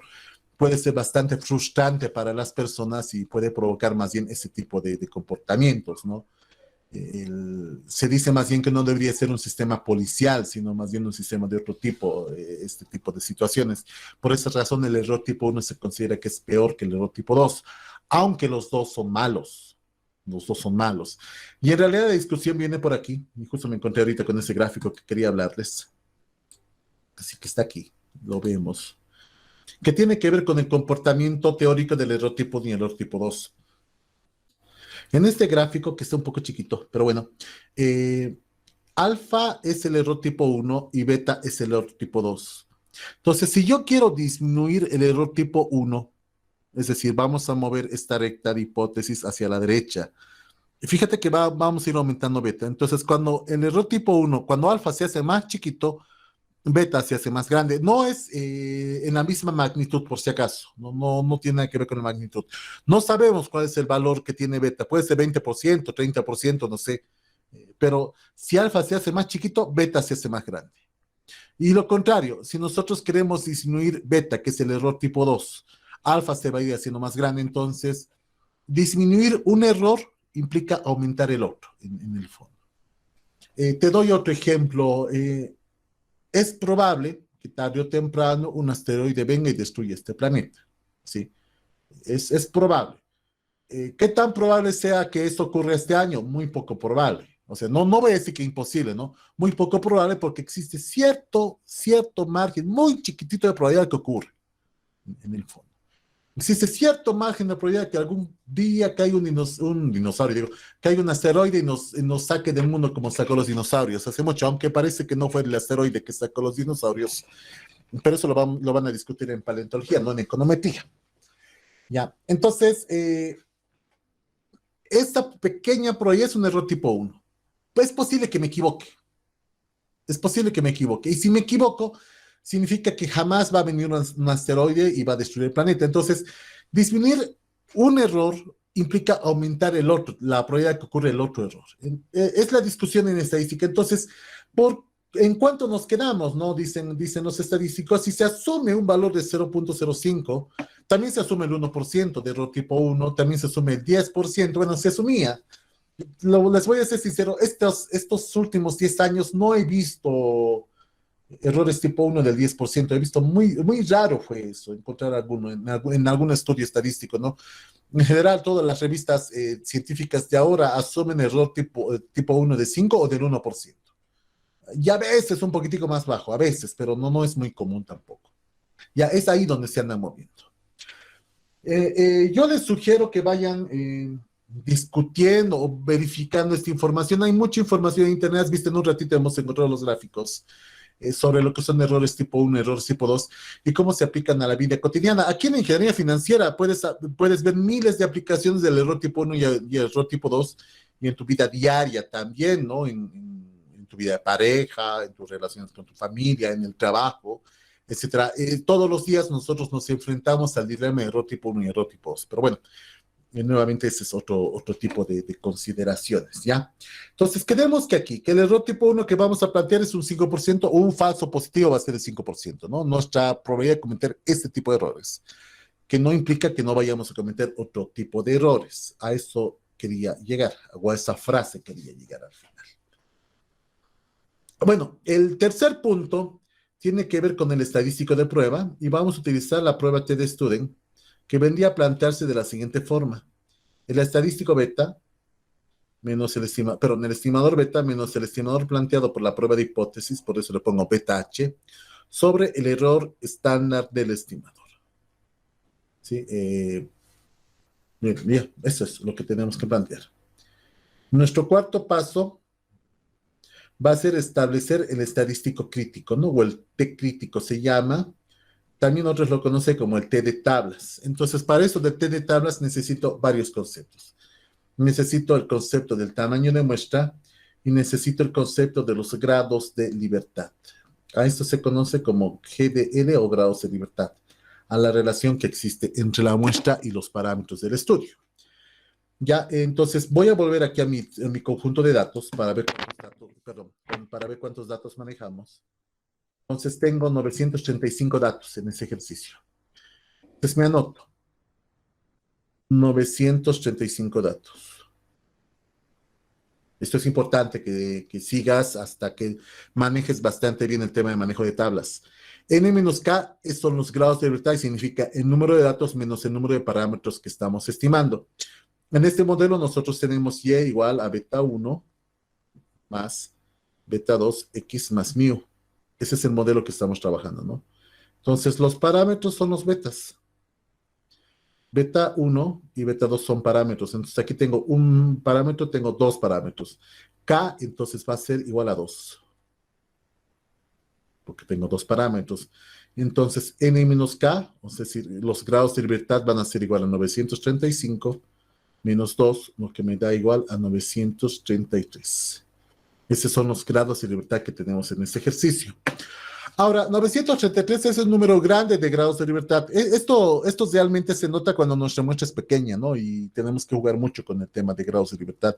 puede ser bastante frustrante para las personas y puede provocar más bien ese tipo de comportamientos, ¿no? Se dice más bien que no debería ser un sistema policial, sino más bien un sistema de otro tipo, este tipo de situaciones. Por esa razón, el error tipo 1 se considera que es peor que el error tipo 2, aunque los dos son malos. Los dos son malos. Y en realidad la discusión viene por aquí, y justo me encontré ahorita con ese gráfico que quería hablarles. Así que está aquí, lo vemos. Que tiene que ver con el comportamiento teórico del error tipo 1 y el error tipo 2. En este gráfico, que está un poco chiquito, pero bueno, alfa es el error tipo 1 y beta es el error tipo 2. Entonces, si yo quiero disminuir el error tipo 1, es decir, vamos a mover esta recta de hipótesis hacia la derecha. Fíjate que vamos a ir aumentando beta. Entonces, cuando el error tipo 1, cuando alfa se hace más chiquito, beta se hace más grande. No es en la misma magnitud, por si acaso. No tiene nada que ver con la magnitud. No sabemos cuál es el valor que tiene beta. Puede ser 20%, 30%, no sé. Pero si alfa se hace más chiquito, beta se hace más grande. Y lo contrario, si nosotros queremos disminuir beta, que es el error tipo 2, alfa se va a ir haciendo más grande. Entonces, disminuir un error implica aumentar el otro, en el fondo. Te doy otro ejemplo. Es probable que tarde o temprano un asteroide venga y destruya este planeta. ¿Sí? Es probable. ¿Qué tan probable sea que esto ocurra este año? Muy poco probable. O sea, no voy a decir que imposible, ¿no? Muy poco probable porque existe cierto margen muy chiquitito de probabilidad que ocurra en el fondo. Existe cierto margen de probabilidad que algún día caiga un dinosaurio, digo, caiga un asteroide y nos saque del mundo como sacó los dinosaurios. Hace mucho, aunque parece que no fue el asteroide que sacó los dinosaurios, pero eso lo van a discutir en paleontología, no en econometría. Ya, entonces, esta pequeña probabilidad es un error tipo 1. Pues es posible que me equivoque. Es posible que me equivoque. Y si me equivoco, significa que jamás va a venir un asteroide y va a destruir el planeta. Entonces, disminuir un error implica aumentar el otro, la probabilidad de que ocurra el otro error. Es la discusión en estadística. Entonces, ¿en cuánto nos quedamos? ¿No? Dicen los estadísticos, si se asume un valor de 0.05, también se asume el 1% de error tipo 1, también se asume el 10%, bueno, se asumía. Les voy a ser sincero, estos últimos 10 años no he visto errores tipo 1 del 10%, he visto muy raro fue eso, encontrar alguno en algún estudio estadístico, ¿no? En general, todas las revistas científicas de ahora asumen error tipo 1 de 5 o del 1%. Y a veces un poquitico más bajo, a veces, pero no es muy común tampoco. Ya es ahí donde se andan moviendo. Yo les sugiero que vayan discutiendo o verificando esta información. Hay mucha información en internet, has visto en un ratito, hemos encontrado los gráficos sobre lo que son errores tipo 1, errores tipo 2 y cómo se aplican a la vida cotidiana. Aquí en ingeniería financiera puedes ver miles de aplicaciones del error tipo 1 y el error tipo 2 y en tu vida diaria también, ¿no? En tu vida de pareja, en tus relaciones con tu familia, en el trabajo, etcétera. Todos los días nosotros nos enfrentamos al dilema de error tipo 1 y error tipo 2. Pero bueno, nuevamente ese es otro tipo de consideraciones, ¿ya? Entonces, quedemos que el error tipo 1 que vamos a plantear es un 5% o un falso positivo va a ser el 5%, ¿no? Nuestra probabilidad de cometer este tipo de errores, que no implica que no vayamos a cometer otro tipo de errores. A eso quería llegar, o a esa frase quería llegar al final. Bueno, el tercer punto tiene que ver con el estadístico de prueba y vamos a utilizar la prueba TD-Student, que vendría a plantearse de la siguiente forma. El estadístico beta menos el estimador beta menos el estimador planteado por la prueba de hipótesis, por eso le pongo beta H, sobre el error estándar del estimador. ¿Sí? Bien, eso es lo que tenemos que plantear. Nuestro cuarto paso va a ser establecer el estadístico crítico, ¿no? O el T crítico se llama. También otros lo conocen como el T de tablas. Entonces, para eso del T de tablas necesito varios conceptos. Necesito el concepto del tamaño de muestra y necesito el concepto de los grados de libertad. A esto se conoce como GDL o grados de libertad, a la relación que existe entre la muestra y los parámetros del estudio. Ya, entonces voy a volver aquí a mi conjunto de datos para ver cuántos datos manejamos. Entonces tengo 935 datos en ese ejercicio. Entonces me anoto. 935 datos. Esto es importante que sigas hasta que manejes bastante bien el tema de manejo de tablas. N-K son los grados de libertad y significa el número de datos menos el número de parámetros que estamos estimando. En este modelo nosotros tenemos Y igual a beta 1 más beta 2 X más mu. Ese es el modelo que estamos trabajando, ¿no? Entonces los parámetros son los betas. Beta 1 y beta 2 son parámetros. Entonces aquí tengo un parámetro, tengo dos parámetros. K entonces va a ser igual a 2. Porque tengo dos parámetros. Entonces N menos K, es decir, los grados de libertad van a ser igual a 935 menos 2, lo que me da igual a 933. Esos son los grados de libertad que tenemos en este ejercicio. Ahora, 933 es el número grande de grados de libertad. Esto realmente se nota cuando nuestra muestra es pequeña, ¿no? Y tenemos que jugar mucho con el tema de grados de libertad.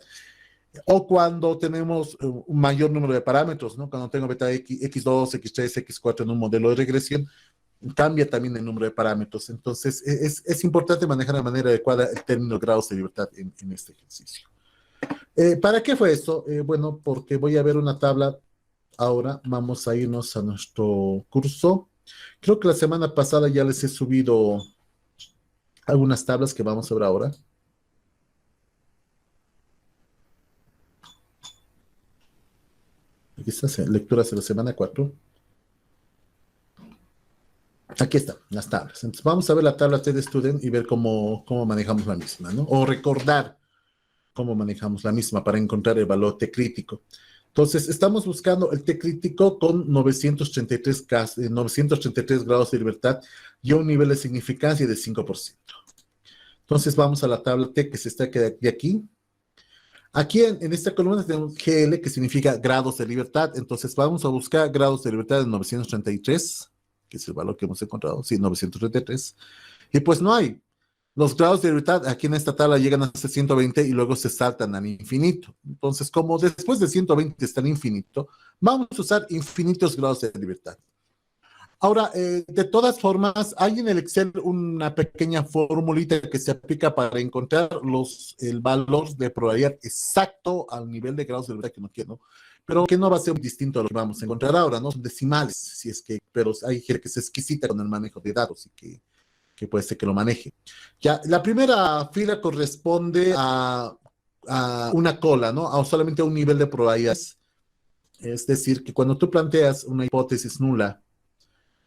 O cuando tenemos un mayor número de parámetros, ¿no? Cuando tengo beta X, X2, X3, X4 en un modelo de regresión, cambia también el número de parámetros. Entonces, es importante manejar de manera adecuada el término grados de libertad en este ejercicio. ¿Para qué fue esto? Bueno, porque voy a ver una tabla. Ahora vamos a irnos a nuestro curso. Creo que la semana pasada ya les he subido algunas tablas que vamos a ver ahora. Aquí está, lecturas de la semana 4. Aquí están las tablas. Entonces vamos a ver la tabla TD-Student y ver cómo manejamos la misma, ¿no? O recordar cómo manejamos la misma para encontrar el valor T crítico. Entonces, estamos buscando el T crítico con 933 grados de libertad y un nivel de significancia de 5%. Entonces, vamos a la tabla T que se está de aquí. Aquí en esta columna tenemos GL, que significa grados de libertad. Entonces, vamos a buscar grados de libertad de 933, que es el valor que hemos encontrado. Sí, 933. Y pues no hay. Los grados de libertad aquí en esta tabla llegan hasta 120 y luego se saltan al infinito. Entonces, como después de 120 está el infinito, vamos a usar infinitos grados de libertad. Ahora, de todas formas, hay en el Excel una pequeña formulita que se aplica para encontrar el valor de probabilidad exacto al nivel de grados de libertad que uno quiere, ¿no? Pero que no va a ser muy distinto a lo que vamos a encontrar ahora, ¿no? Son decimales, si es que, pero hay gente que es exquisita con el manejo de datos y que puede ser que lo maneje. Ya, la primera fila corresponde a una cola, ¿no? A solamente a un nivel de probabilidades. Es decir, que cuando tú planteas una hipótesis nula,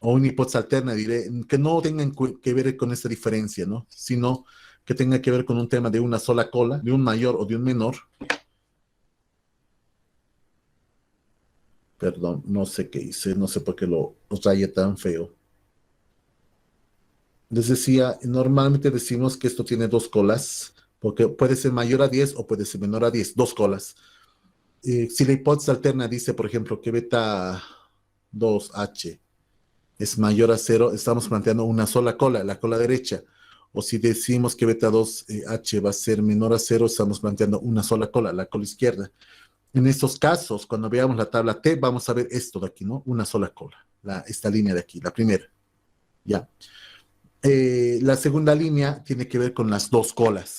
o una hipótesis alterna, diré, que no tengan que ver con esta diferencia, ¿no? Sino que tenga que ver con un tema de una sola cola, de un mayor o de un menor. Perdón, no sé qué hice, no sé por qué lo rayé tan feo. Les decía, normalmente decimos que esto tiene dos colas, porque puede ser mayor a 10 o puede ser menor a 10, dos colas. Si la hipótesis alterna dice, por ejemplo, que beta 2H es mayor a 0, estamos planteando una sola cola, la cola derecha. O si decimos que beta 2H va a ser menor a 0, estamos planteando una sola cola, la cola izquierda. En estos casos, cuando veamos la tabla T, vamos a ver esto de aquí, ¿no? Una sola cola, esta línea de aquí, la primera. ¿Ya? La segunda línea tiene que ver con las dos colas.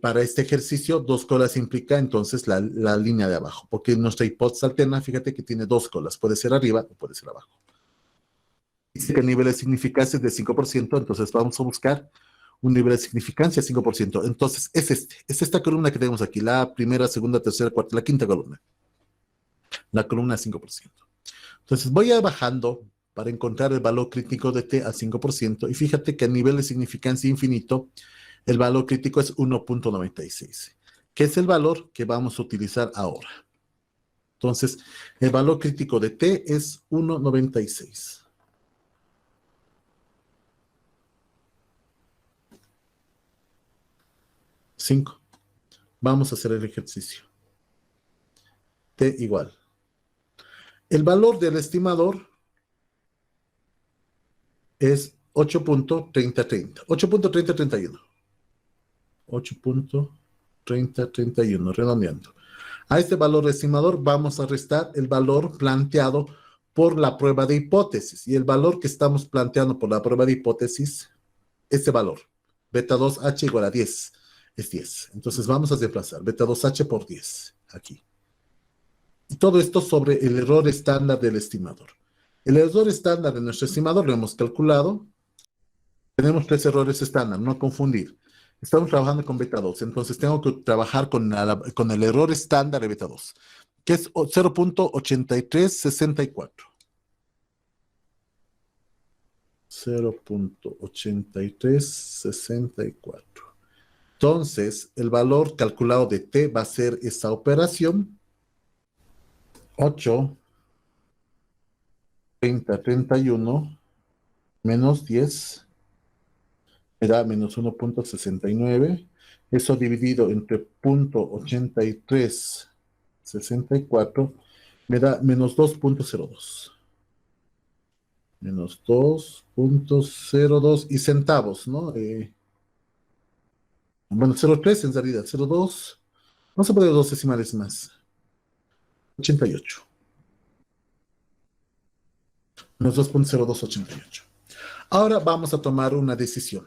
Para este ejercicio, dos colas implica entonces la línea de abajo, porque nuestra hipótesis alterna, fíjate que tiene dos colas, puede ser arriba o puede ser abajo. Dice que el nivel de significancia es de 5%, entonces vamos a buscar un nivel de significancia de 5%. Entonces es esta columna que tenemos aquí, la primera, segunda, tercera, cuarta, la quinta columna. La columna 5%. Entonces voy a bajando para encontrar el valor crítico de t a 5%, y fíjate que a nivel de significancia infinito, el valor crítico es 1.96, que es el valor que vamos a utilizar ahora. Entonces, el valor crítico de t es 1.96. Vamos a hacer el ejercicio. T igual. El valor del estimador es 8.3030. 8.3031. 8.3031, redondeando. A este valor estimador vamos a restar el valor planteado por la prueba de hipótesis. Y el valor que estamos planteando por la prueba de hipótesis, este valor, beta 2H igual a 10. Es 10. Entonces vamos a desplazar beta 2H por 10, aquí. Y todo esto sobre el error estándar del estimador. El error estándar de nuestro estimador lo hemos calculado. Tenemos tres errores estándar, no confundir. Estamos trabajando con beta 2, entonces tengo que trabajar con el error estándar de beta 2, que es 0.8364. 0.8364. Entonces, el valor calculado de t va a ser esta operación, 8.3031 menos 10, me da menos 1.69. Eso dividido entre 0.8364 me da menos 2.02. Menos 2.02 y centavos, ¿no? Bueno, 0.3 en realidad, 0.2. Vamos a poner dos decimales más. 88. Menos 2.0288. Ahora vamos a tomar una decisión.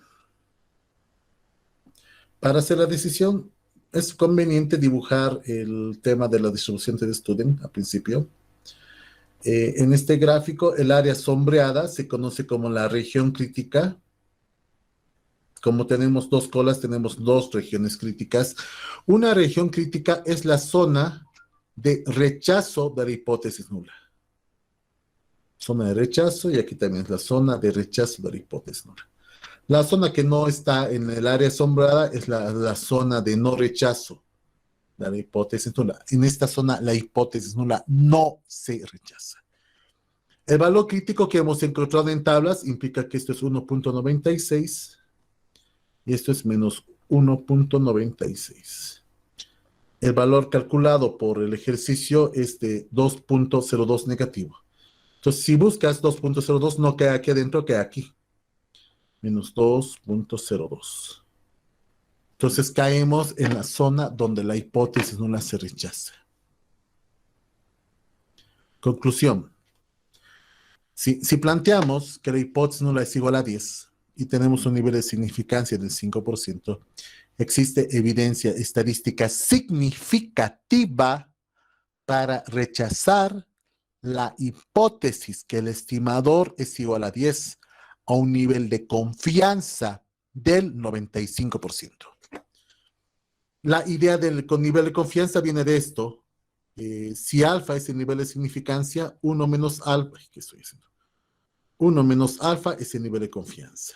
Para hacer la decisión, es conveniente dibujar el tema de la distribución de Student al principio. En este gráfico, el área sombreada se conoce como la región crítica. Como tenemos dos colas, tenemos dos regiones críticas. Una región crítica es la zona de rechazo de la hipótesis nula. Zona de rechazo, y aquí también es la zona de rechazo de la hipótesis nula. La zona que no está en el área sombreada es la zona de no rechazo de la hipótesis nula. En esta zona la hipótesis nula no se rechaza. El valor crítico que hemos encontrado en tablas implica que esto es 1.96 y esto es menos 1.96. El valor calculado por el ejercicio es de 2.02 negativo. Entonces, si buscas 2.02, no queda aquí adentro, queda aquí. menos 2.02. Entonces caemos en la zona donde la hipótesis nula se rechaza. Conclusión. Si planteamos que la hipótesis nula es igual a 10 y tenemos un nivel de significancia del 5%, existe evidencia estadística significativa para rechazar la hipótesis que el estimador es igual a 10 a un nivel de confianza del 95%. La idea con nivel de confianza viene de esto. Si alfa es el nivel de significancia, 1 menos alfa, ¿qué estoy haciendo? 1 menos alfa es el nivel de confianza.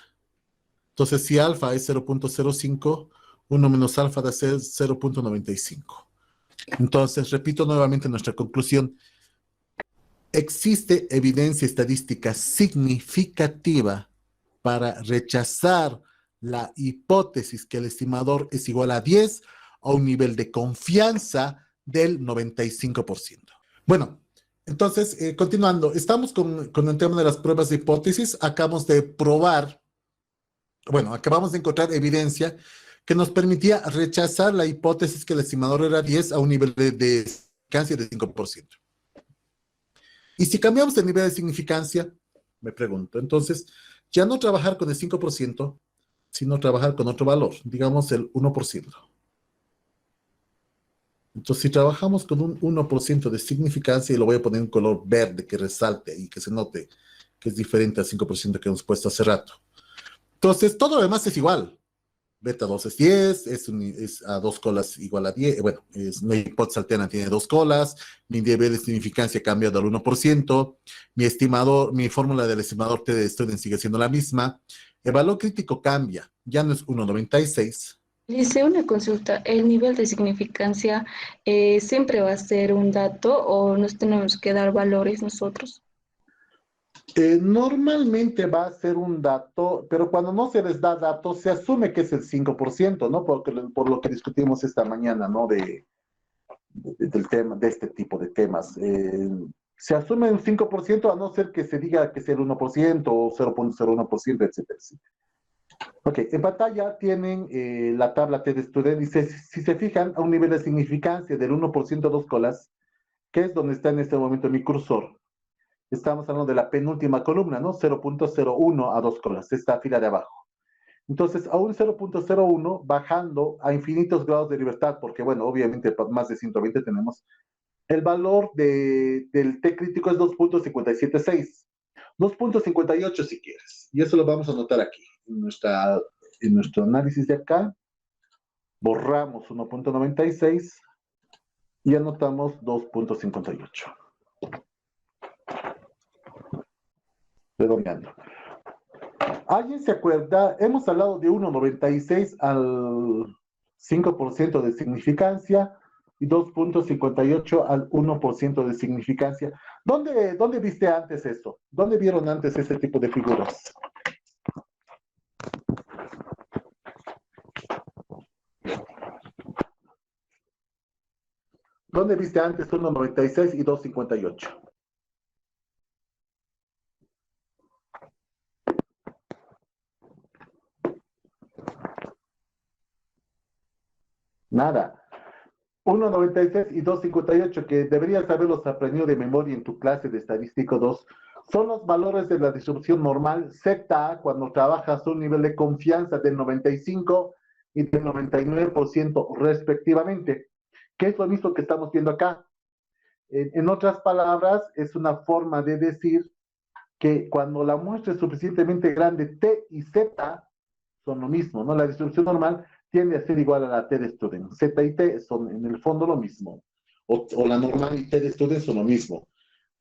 Entonces, si alfa es 0.05, 1 menos alfa da 0.95. Entonces, repito nuevamente nuestra conclusión. Existe evidencia estadística significativa para rechazar la hipótesis que el estimador es igual a 10 a un nivel de confianza del 95%. Bueno, entonces, continuando, estamos con el tema de las pruebas de hipótesis. Acabamos de encontrar evidencia que nos permitía rechazar la hipótesis que el estimador era 10 a un nivel de significancia de 5%. Y si cambiamos el nivel de significancia, me pregunto, entonces, ya no trabajar con el 5%, sino trabajar con otro valor, digamos el 1%. Entonces, si trabajamos con un 1% de significancia, y lo voy a poner en color verde que resalte y que se note que es diferente al 5% que hemos puesto hace rato. Entonces, todo lo demás es igual. Beta 2 es 10, es a 2 colas igual a 10. Bueno, una hipótesis alterna tiene 2 colas. Mi nivel de significancia ha cambiado al 1%. Mi fórmula del estimador T de Student sigue siendo la misma. El valor crítico cambia. Ya no es 1.96. Hice una consulta. ¿El nivel de significancia siempre va a ser un dato o nos tenemos que dar valores nosotros? Normalmente va a ser un dato, pero cuando no se les da datos, se asume que es el 5%, ¿no? Por lo que discutimos esta mañana, ¿no? Del tema, de este tipo de temas. Se asume un 5% a no ser que se diga que es el 1% o 0.01%, etcétera, etcétera. Ok, en pantalla tienen la tabla T de Student. Dice, si se fijan, a un nivel de significancia del 1% 2 colas, que es donde está en este momento mi cursor. Estamos hablando de la penúltima columna, ¿no? 0.01 a 2 colas, esta fila de abajo. Entonces, a un 0.01, bajando a infinitos grados de libertad, porque, bueno, obviamente más de 120 tenemos, el valor del T crítico es 2.576. 2.58 si quieres. Y eso lo vamos a anotar aquí. En nuestro análisis de acá, borramos 1.96 y anotamos 2.58. Redondeando. ¿Alguien se acuerda? Hemos hablado de 1.96 al 5% de significancia y 2.58 al 1% de significancia. ¿Dónde viste antes eso? ¿Dónde vieron antes ese tipo de figuras? ¿Dónde viste antes 1.96 y 2.58? Nada. 1.96 y 2.58, que deberías haberlos aprendido de memoria en tu clase de estadístico 2, son los valores de la distribución normal Z cuando trabajas un nivel de confianza del 95 y del 99% respectivamente, que es lo mismo que estamos viendo acá. En otras palabras, es una forma de decir que cuando la muestra es suficientemente grande, T y Z son lo mismo, ¿no? La distribución normal tiende a ser igual a la T de Student. Z y T son en el fondo lo mismo. O la normal y T de Student son lo mismo.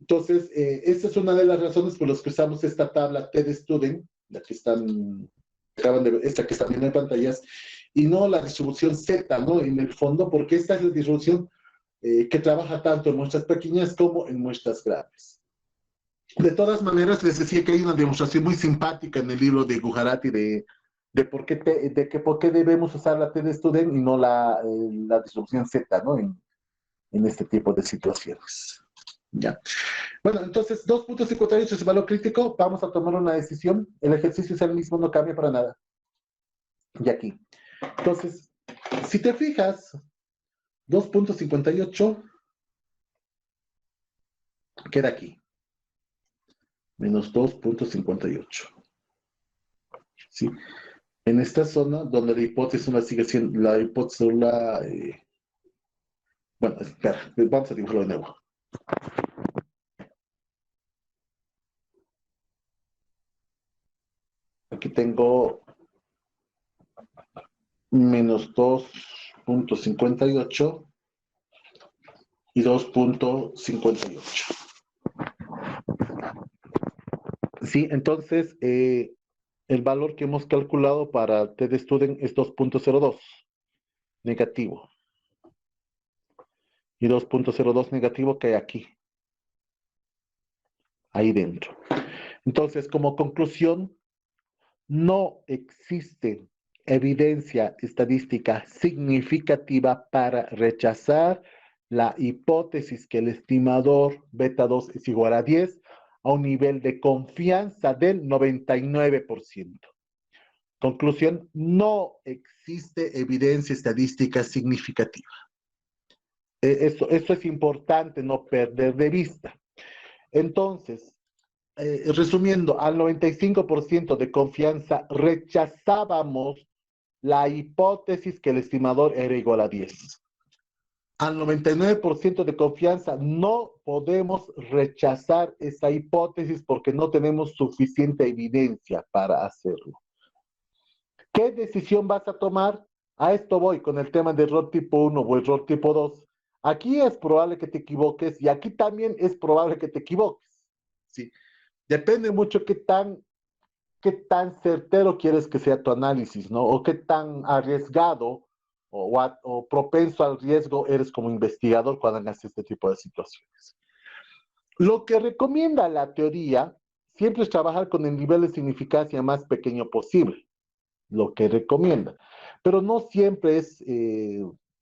Entonces, esta es una de las razones por las que usamos esta tabla T de Student, esta que están viendo en pantallas, y no la distribución Z, ¿no? En el fondo, porque esta es la distribución que trabaja tanto en muestras pequeñas como en muestras grandes. De todas maneras, les decía que hay una demostración muy simpática en el libro de Gujarati de por qué debemos usar la T de Student y no la distribución Z, ¿no? En este tipo de situaciones. Ya. Bueno, entonces 2.58 es el valor crítico. Vamos a tomar una decisión. El ejercicio es el mismo, no cambia para nada. Y aquí. Entonces, si te fijas, 2.58 queda aquí. Menos 2.58. ¿Sí? En esta zona donde la hipótesis una sigue siendo la hipótesis la, bueno, espera, vamos a dibujarlo de nuevo. Aquí tengo menos 2.58 y 2.58. Sí, entonces el valor que hemos calculado para TED Student es 2.02 negativo y 2.02 negativo que hay aquí, ahí dentro. Entonces, como conclusión, no existe evidencia estadística significativa para rechazar la hipótesis que el estimador beta 2 es igual a 10 a un nivel de confianza del 99%. Conclusión, no existe evidencia estadística significativa. Eso es importante no perder de vista. Entonces, resumiendo, al 95% de confianza rechazábamos la hipótesis que el estimador era igual a 10. Al 99% de confianza no podemos rechazar esa hipótesis porque no tenemos suficiente evidencia para hacerlo. ¿Qué decisión vas a tomar? A esto voy con el tema de error tipo 1 o error tipo 2. Aquí es probable que te equivoques y aquí también es probable que te equivoques. ¿Sí? Depende mucho qué tan certero quieres que sea tu análisis, ¿no? O qué tan arriesgado o propenso al riesgo eres como investigador cuando hagas este tipo de situaciones. Lo que recomienda la teoría siempre es trabajar con el nivel de significancia más pequeño posible, lo que recomienda. Pero no siempre es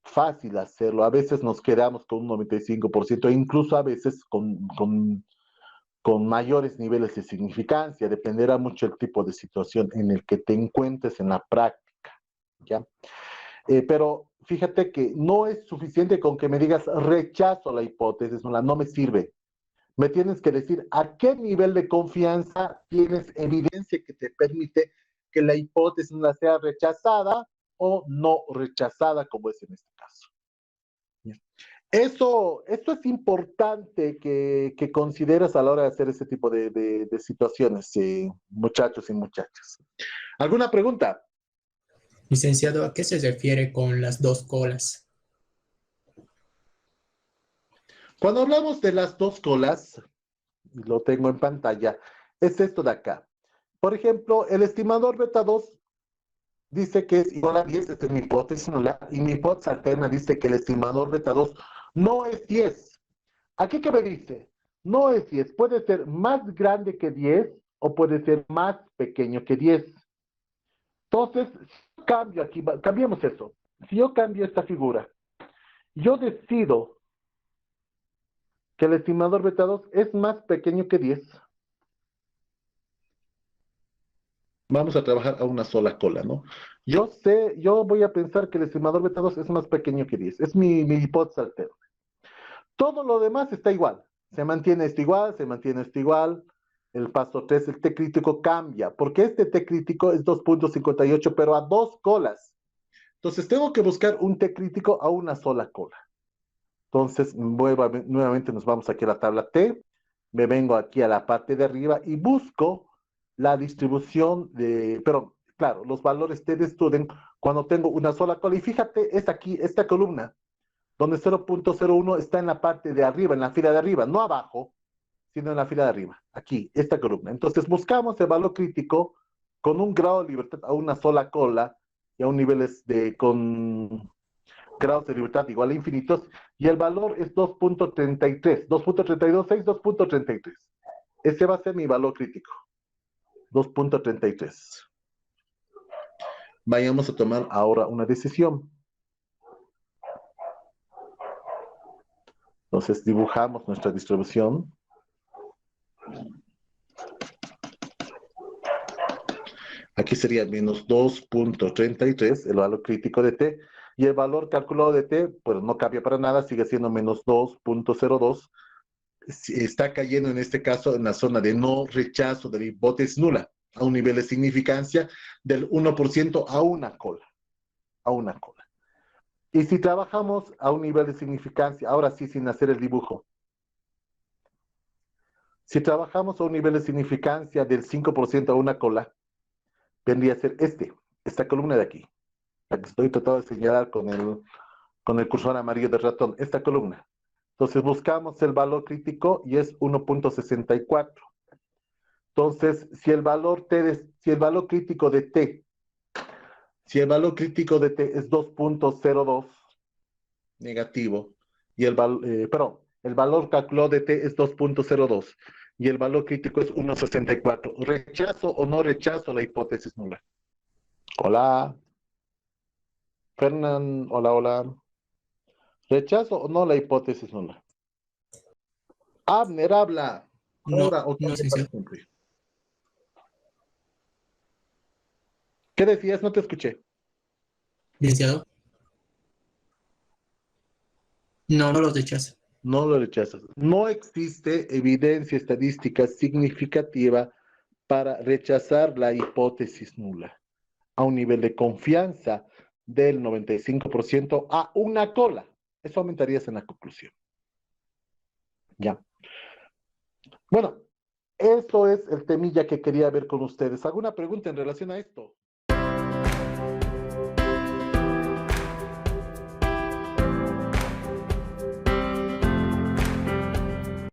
fácil hacerlo. A veces nos quedamos con un 95% e incluso a veces con mayores niveles de significancia, dependerá mucho el tipo de situación en el que te encuentres en la práctica, ¿ya? Pero fíjate que no es suficiente con que me digas rechazo la hipótesis, no me sirve. Me tienes que decir a qué nivel de confianza tienes evidencia que te permite que la hipótesis no sea rechazada o no rechazada, como es en este caso. Esto es importante que consideres a la hora de hacer ese tipo de situaciones, muchachos y muchachas. ¿Alguna pregunta? Licenciado, ¿a qué se refiere con las dos colas? Cuando hablamos de las dos colas, lo tengo en pantalla, es esto de acá. Por ejemplo, el estimador beta 2 dice que es igual a 10, esta es mi hipótesis nular, y mi hipótesis alterna dice que el estimador beta 2 no es 10. ¿Aquí qué me dice? No es 10, puede ser más grande que 10 o puede ser más pequeño que 10. Entonces, cambio aquí, cambiemos eso. Si yo cambio esta figura, yo decido que el estimador beta 2 es más pequeño que 10. Vamos a trabajar a una sola cola, ¿no? Yo voy a pensar que el estimador beta 2 es más pequeño que 10. Es mi hipótesis alterna. Todo lo demás está igual. Se mantiene esto igual, se mantiene esto igual. El paso 3, el T crítico cambia, porque este T crítico es 2.58, pero a dos colas. Entonces tengo que buscar un T crítico a una sola cola. Entonces, nuevamente nos vamos aquí a la tabla T, me vengo aquí a la parte de arriba y busco la distribución pero claro, los valores T de Student cuando tengo una sola cola. Y fíjate, es aquí, esta columna, donde 0.01 está en la parte de arriba, en la fila de arriba, no abajo, sino en la fila de arriba, aquí, esta columna. Entonces buscamos el valor crítico con un grado de libertad a una sola cola y a un niveles con grados de libertad igual a infinitos, y el valor es 2.33, 2.326, 2.33. Ese va a ser mi valor crítico, 2.33. Vayamos a tomar ahora una decisión. Entonces dibujamos nuestra distribución. Aquí sería menos 2.33, el valor crítico de t, y el valor calculado de t, pues no cambia para nada, sigue siendo menos 2.02. Está cayendo en este caso en la zona de no rechazo de la hipótesis nula, a un nivel de significancia del 1% a una cola, a una cola. Y si trabajamos a un nivel de significancia, ahora sí sin hacer el dibujo, si trabajamos a un nivel de significancia del 5% a una cola, vendría a ser esta columna de aquí, la que estoy tratando de señalar con el cursor amarillo del ratón, esta columna. Entonces buscamos el valor crítico y es 1.64. Entonces, si el valor crítico de t es 2.02 negativo y el valor calculado de t es 2.02 y el valor crítico es 1.64. ¿Rechazo o no rechazo la hipótesis nula? Hola. Fernán, hola, hola. ¿Rechazo o no la hipótesis nula? Abner, habla. No, Ahora, o no, tiempo para licenciado. cumplir. ¿Qué decías? No te escuché. Licenciado, no, no los rechaza. No lo rechazas. No existe evidencia estadística significativa para rechazar la hipótesis nula a un nivel de confianza del 95% a una cola. Eso aumentarías en la conclusión. Ya. Bueno, eso es el temilla que quería ver con ustedes. ¿Alguna pregunta en relación a esto?